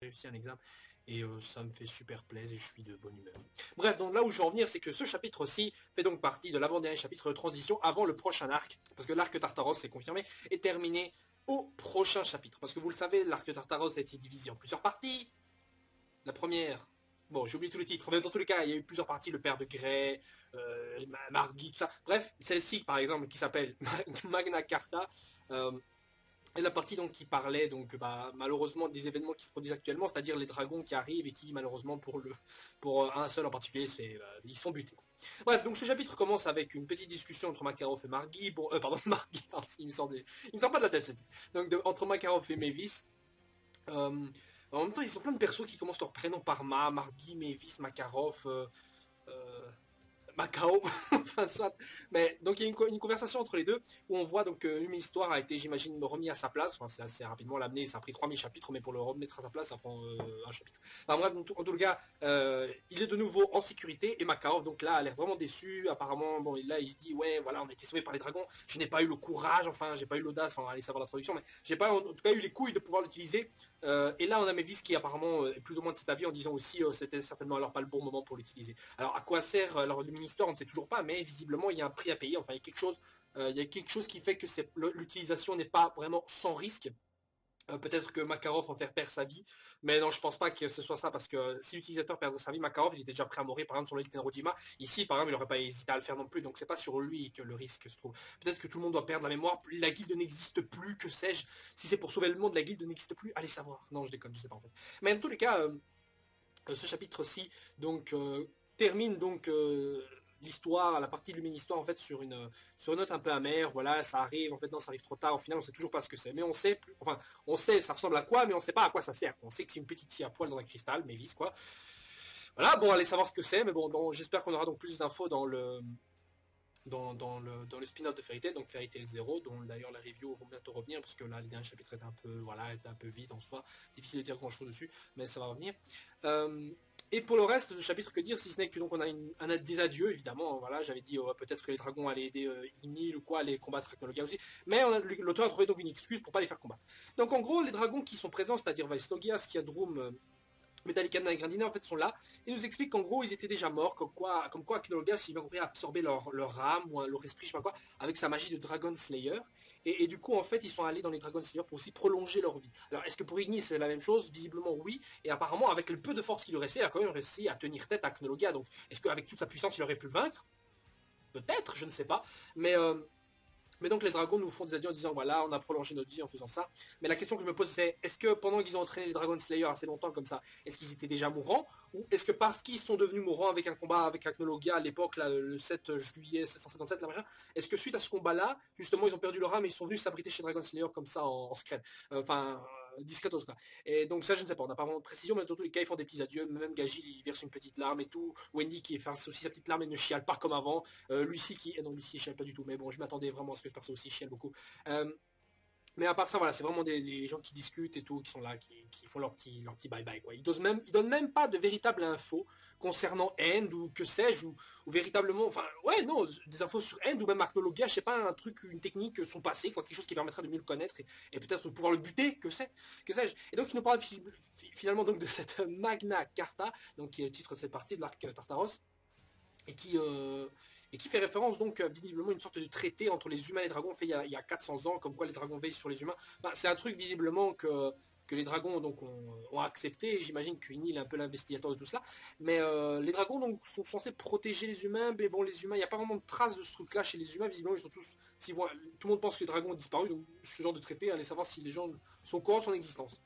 réussi un examen et ça me fait super plaisir et je suis de bonne humeur. Bref, donc là où je veux en venir, c'est que ce chapitre-ci fait donc partie de l'avant-dernier chapitre de transition avant le prochain arc, parce que l'arc Tartaros, c'est confirmé, est terminé au prochain chapitre. Parce que vous le savez, l'arc Tartaros a été divisé en plusieurs parties. La première, bon, j'ai oublié tous les titres, mais dans tous les cas, il y a eu plusieurs parties, le père de Grey, Margit, tout ça. Bref, celle-ci, par exemple, qui s'appelle Magna Carta, et la partie donc qui parlait donc malheureusement des événements qui se produisent actuellement, c'est-à-dire les dragons qui arrivent et qui malheureusement pour un seul en particulier, ils sont butés. Bref, donc ce chapitre commence avec une petite discussion entre Makarov et Margit. Bon, pardon, Margit, il me sort pas de la tête. Donc entre Makarov et Mavis. En même temps, ils sont plein de persos qui commencent leur prénom par Margit, Mavis, Makarov. Euh, Macao, enfin soit. Mais donc il y a une conversation entre les deux où on voit donc une histoire a été, j'imagine, remis à sa place. Enfin, c'est assez rapidement l'amener. Ça a pris 3000 chapitres, mais pour le remettre à sa place, ça prend un chapitre. Enfin bref, en tout cas, il est de nouveau en sécurité et Macao donc là a l'air vraiment déçu. Apparemment, bon, là il se dit ouais, voilà, on a été sauvé par les dragons. Je n'ai pas eu le courage, enfin, j'ai pas eu l'audace. Enfin, allez savoir la traduction, mais j'ai pas en tout cas eu les couilles de pouvoir l'utiliser. Et là, on a Mavis qui apparemment est plus ou moins de cet avis en disant aussi c'était certainement alors pas le bon moment pour l'utiliser. Alors à quoi sert alors le mini-store, on ne sait toujours pas, mais visiblement il y a un prix à payer. Enfin, il y a quelque chose qui fait que l'utilisation n'est pas vraiment sans risque. Peut-être que Makarov en faire perdre sa vie, mais non, je pense pas que ce soit ça, parce que si l'utilisateur perd sa vie, Makarov, il était déjà prêt à mourir, par exemple, sur l'île Tenrojima. Ici, par exemple, il aurait pas hésité à le faire non plus, donc c'est pas sur lui que le risque se trouve. Peut-être que tout le monde doit perdre la mémoire, la guilde n'existe plus, que sais-je. Si c'est pour sauver le monde, la guilde n'existe plus, allez savoir. Non, je déconne, je sais pas en fait. Mais dans tous les cas, ce chapitre-ci, donc, termine donc l'histoire, la partie de l'humaine-histoire en fait sur une note un peu amère. Voilà, ça arrive, en fait non, ça arrive trop tard. Au final, on sait toujours pas ce que c'est, mais on sait plus, enfin, on sait ça ressemble à quoi, mais on sait pas à quoi ça sert. On sait que c'est une petite fille à poil dans un cristal, Mavis quoi. Voilà, bon, allez savoir ce que c'est, mais bon, j'espère qu'on aura donc plus d'infos dans le spin-off de Fairy Tail, donc Fairy Tail 0, dont d'ailleurs la review vont bientôt revenir, parce que là, les derniers chapitres étaient un peu vide en soi, difficile de dire grand chose dessus, mais ça va revenir. Et pour le reste du chapitre, que dire, si ce n'est que donc on a des adieux, évidemment, voilà, j'avais dit peut-être que les dragons allaient aider Inil ou quoi, allaient combattre Raknologia aussi, mais l'auteur a trouvé donc une excuse pour pas les faire combattre. Donc en gros, les dragons qui sont présents, c'est-à-dire Vaislogia, Skiadrum, Metallicana et Grandina en fait sont là et nous expliquent qu'en gros ils étaient déjà morts, comme quoi Aknologa, si j'ai bien compris, a absorbé leur âme ou leur esprit, je sais pas quoi, avec sa magie de Dragon Slayer. Et du coup en fait ils sont allés dans les Dragon Slayer pour aussi prolonger leur vie. Alors est-ce que pour Ignis c'est la même chose? Visiblement oui. Et apparemment avec le peu de force qu'il lui restait, il a quand même réussi à tenir tête à Aknologa. Donc est-ce qu'avec toute sa puissance il aurait pu le vaincre? Peut-être, je ne sais pas. Mais donc les dragons nous font des adieux en disant voilà, on a prolongé notre vie en faisant ça. Mais la question que je me pose c'est est-ce que pendant qu'ils ont entraîné les Dragon Slayer assez longtemps comme ça, est-ce qu'ils étaient déjà mourants? Ou est-ce que parce qu'ils sont devenus mourants avec un combat avec Aknologia à l'époque, là, le 7 juillet 757, là, machin, est-ce que suite à ce combat-là, justement, ils ont perdu leur âme et ils sont venus s'abriter chez Dragon Slayer comme ça en secret? Enfin, discretos quoi. Et donc ça je ne sais pas, on n'a pas vraiment de précision, mais dans tous les cas ils font des petits adieux, même Gagil il verse une petite larme et tout, Wendy qui fait aussi sa petite larme et ne chiale pas comme avant, Lucie qui... non, Lucie chiale pas du tout, mais bon, je m'attendais vraiment à ce que ce perso aussi chiale beaucoup. Mais à part ça, voilà, c'est vraiment les gens qui discutent et tout, qui sont là, qui font leur petit bye-bye, quoi. Ils donnent même pas de véritable infos concernant End ou que sais-je, ou véritablement, enfin, ouais, non, des infos sur End ou même Archnologia, je sais pas, un truc, une technique, son passé, quoi, quelque chose qui permettra de mieux le connaître et peut-être de pouvoir le buter, que sais-je. Et donc, ils nous parlent finalement donc de cette Magna Carta, donc qui est le titre de cette partie de l'arc Tartaros, et qui fait référence donc visiblement une sorte de traité entre les humains et les dragons fait il y a 400 ans, comme quoi les dragons veillent sur les humains. Enfin, c'est un truc visiblement que les dragons donc ont accepté. J'imagine qu'Unil est un peu l'investigateur de tout cela. Mais les dragons donc sont censés protéger les humains. Mais bon, les humains, il n'y a pas vraiment de traces de ce truc-là chez les humains. Visiblement, ils sont tous, tout le monde pense que les dragons ont disparu. Donc ce genre de traité, allez savoir si les gens sont au courant de son existence.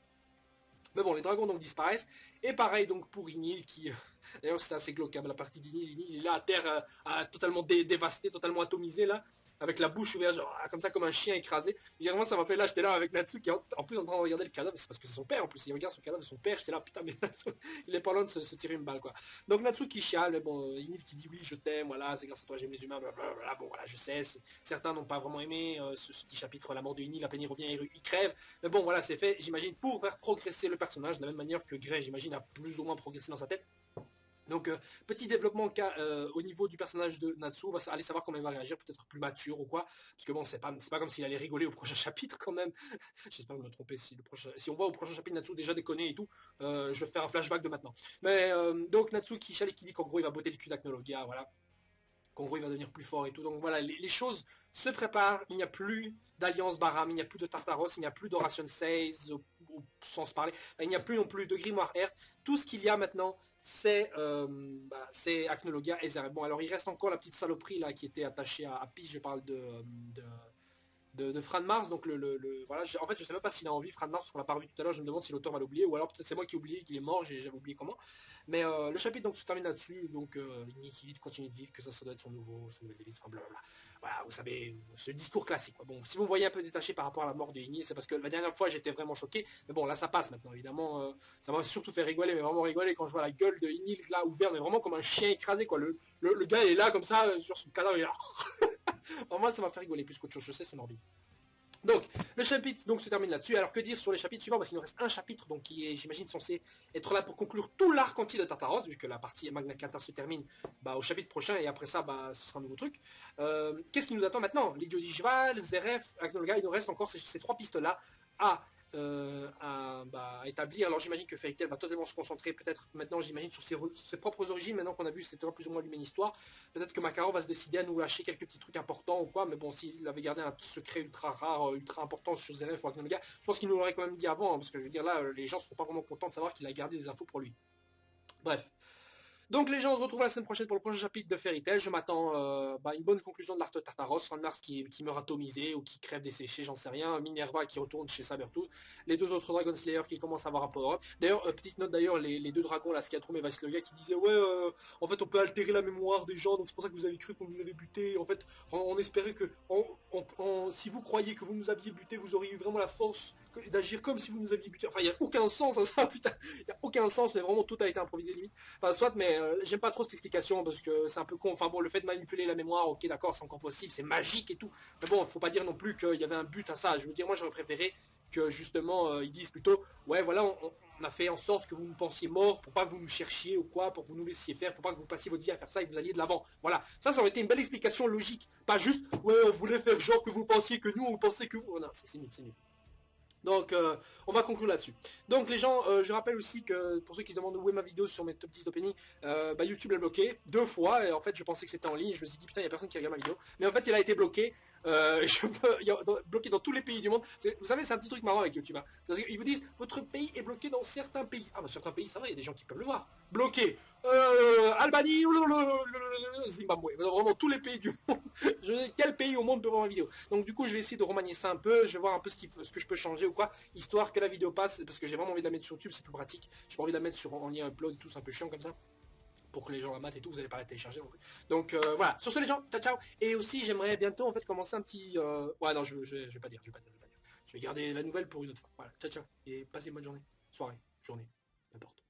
Mais bon, les dragons donc disparaissent. Et pareil donc pour Inil qui... D'ailleurs c'est assez glauque, hein, la partie d'Inil. Inil il est là à terre totalement dévasté, totalement atomisé là. Avec la bouche ouverte, genre, comme ça, comme un chien écrasé. Évidemment, ça m'a fait là, j'étais là avec Natsu qui est en plus en train de regarder le cadavre. C'est parce que c'est son père en plus. Il regarde son cadavre de son père. J'étais là, putain, mais Natsu, il est pas loin de se tirer une balle, quoi. Donc Natsu qui chiale, mais bon, Inil qui dit oui, je t'aime, voilà, c'est grâce à toi, j'aime les humains, blablabla. Bon, voilà, je sais, certains n'ont pas vraiment aimé ce petit chapitre, la mort de Inil, à peine il revient, il crève. Mais bon, voilà, c'est fait, j'imagine, pour faire progresser le personnage, de la même manière que Grey, j'imagine, a plus ou moins progressé dans sa tête. Donc, petit développement au niveau du personnage de Natsu, on va aller savoir comment il va réagir, peut-être plus mature ou quoi, parce que bon, c'est pas comme s'il allait rigoler au prochain chapitre quand même. J'espère me tromper si on voit au prochain chapitre Natsu déjà déconner et tout, je vais faire un flashback de maintenant. Mais donc Natsu qui chale et qui dit qu'en gros il va botter le cul d'Acnologia, voilà, qu'en gros il va devenir plus fort et tout. Donc voilà, les choses se préparent, il n'y a plus d'Alliance Baram, il n'y a plus de Tartaros, il n'y a plus d'Oration 16 sans se parler, il n'y a plus non plus de Grimoire Air. Tout ce qu'il y a maintenant, c'est Acnologia et Zeref. Bon, alors il reste encore la petite saloperie là qui était attachée à Pi, je parle de Fran Mars, donc voilà, en fait je sais même pas s'il a envie, Fran Mars, parce qu'on l'a pas revu tout à l'heure, je me demande si l'auteur va l'oublier, ou alors peut-être c'est moi qui ai oublié qu'il est mort, j'avais oublié comment. Mais le chapitre donc se termine là-dessus, donc Nikki continue de vivre, que ça doit être son nouvelle délice, enfin blablabla. Voilà, vous savez, ce discours classique, quoi. Bon, si vous voyez un peu détaché par rapport à la mort de Igni, c'est parce que la dernière fois j'étais vraiment choqué, mais bon là ça passe maintenant, évidemment, ça m'a surtout fait rigoler, mais vraiment rigoler quand je vois la gueule de Igni là ouverte, mais vraiment comme un chien écrasé, quoi. Le gars est là comme ça, sur son cadavre, il est là. Moi ça m'a fait rigoler plus qu'autre chose, je sais, c'est morbide. Donc, le chapitre donc, se termine là-dessus. Alors, que dire sur les chapitres suivants? Parce qu'il nous reste un chapitre donc, qui est, j'imagine, censé être là pour conclure tout l'arc entier de Tartaros, vu que la partie Magna Carta se termine au chapitre prochain, et après ça, ce sera un nouveau truc. Qu'est-ce qui nous attend maintenant? L'idiot d'Ishval, Zeref, Aknolga, il nous reste encore ces trois pistes-là à établir. Alors j'imagine que Fairy Tail va totalement se concentrer peut-être maintenant, j'imagine, sur ses propres origines, maintenant qu'on a vu c'était plus ou moins lui une histoire. Peut-être que Macaron va se décider à nous lâcher quelques petits trucs importants ou quoi, mais bon, s'il avait gardé un secret ultra rare, ultra important sur Zeref ou Aknomega, je pense qu'il nous l'aurait quand même dit avant, hein, parce que je veux dire là, les gens seront pas vraiment contents de savoir qu'il a gardé des infos pour lui. Bref. Donc les gens, on se retrouve la semaine prochaine pour le prochain chapitre de Fairy Tail. Je m'attends à une bonne conclusion de l'arc de Tartaros, Mars qui meurt atomisé ou qui crève desséché, j'en sais rien, Minerva qui retourne chez Sabertooth, les deux autres Dragon Slayer qui commencent à avoir un power-up. D'ailleurs, petite note d'ailleurs, les deux dragons, là, Skiatrum et Vasilevia, qui disaient ouais, en fait on peut altérer la mémoire des gens, donc c'est pour ça que vous avez cru qu'on vous avait buté. En fait, on espérait que si vous croyez que vous nous aviez buté, vous auriez eu vraiment la force d'agir comme si vous nous aviez buté. Enfin, il n'y a aucun sens à ça, putain. Il n'y a aucun sens, mais vraiment tout a été improvisé limite. Enfin, soit, mais j'aime pas trop cette explication parce que c'est un peu con. Enfin bon, le fait de manipuler la mémoire, ok, d'accord, c'est encore possible, c'est magique et tout. Mais bon, faut pas dire non plus qu'il y avait un but à ça. Je veux dire, moi, j'aurais préféré que justement, ils disent plutôt, ouais, voilà, on a fait en sorte que vous nous pensiez mort pour pas que vous nous cherchiez ou quoi, pour que vous nous laissiez faire, pour pas que vous passiez votre vie à faire ça et que vous alliez de l'avant. Voilà, ça aurait été une belle explication logique. Pas juste, ouais, on voulait faire genre que vous pensiez que nous, on pensait que vous. Oh, non, c'est nul, c'est nul. Donc, on va conclure là-dessus. Donc, les gens, je rappelle aussi que pour ceux qui se demandent où est ma vidéo sur mes top 10 d'opening, YouTube l'a bloqué 2 fois. Et en fait, je pensais que c'était en ligne. Je me suis dit, putain, il n'y a personne qui regarde ma vidéo. Mais en fait, il a été bloqué. Bloqué dans tous les pays du monde. Vous savez, c'est un petit truc marrant avec YouTube. Hein. Ils vous disent, votre pays est bloqué dans certains pays. Ah, bah, certains pays, ça va, il y a des gens qui peuvent le voir. Bloqué. Albanie, Zimbabwe. Vraiment tous les pays du monde. Quel pays au monde peut voir ma vidéo? Donc du coup je vais essayer de remanier ça un peu, je vais voir un peu ce que je peux changer ou quoi, histoire que la vidéo passe, parce que j'ai vraiment envie de la mettre sur YouTube, c'est plus pratique. J'ai pas envie de la mettre en lien upload et tout, c'est un peu chiant comme ça. Pour que les gens la matent et tout, vous allez pas la télécharger non plus. Donc voilà, sur ce les gens, ciao ciao. Et aussi j'aimerais bientôt en fait commencer un petit... Ouais non, je vais pas dire, je vais pas dire. Je vais garder la nouvelle pour une autre fois. Voilà, ciao ciao. Et passez une bonne journée, soirée, journée, n'importe.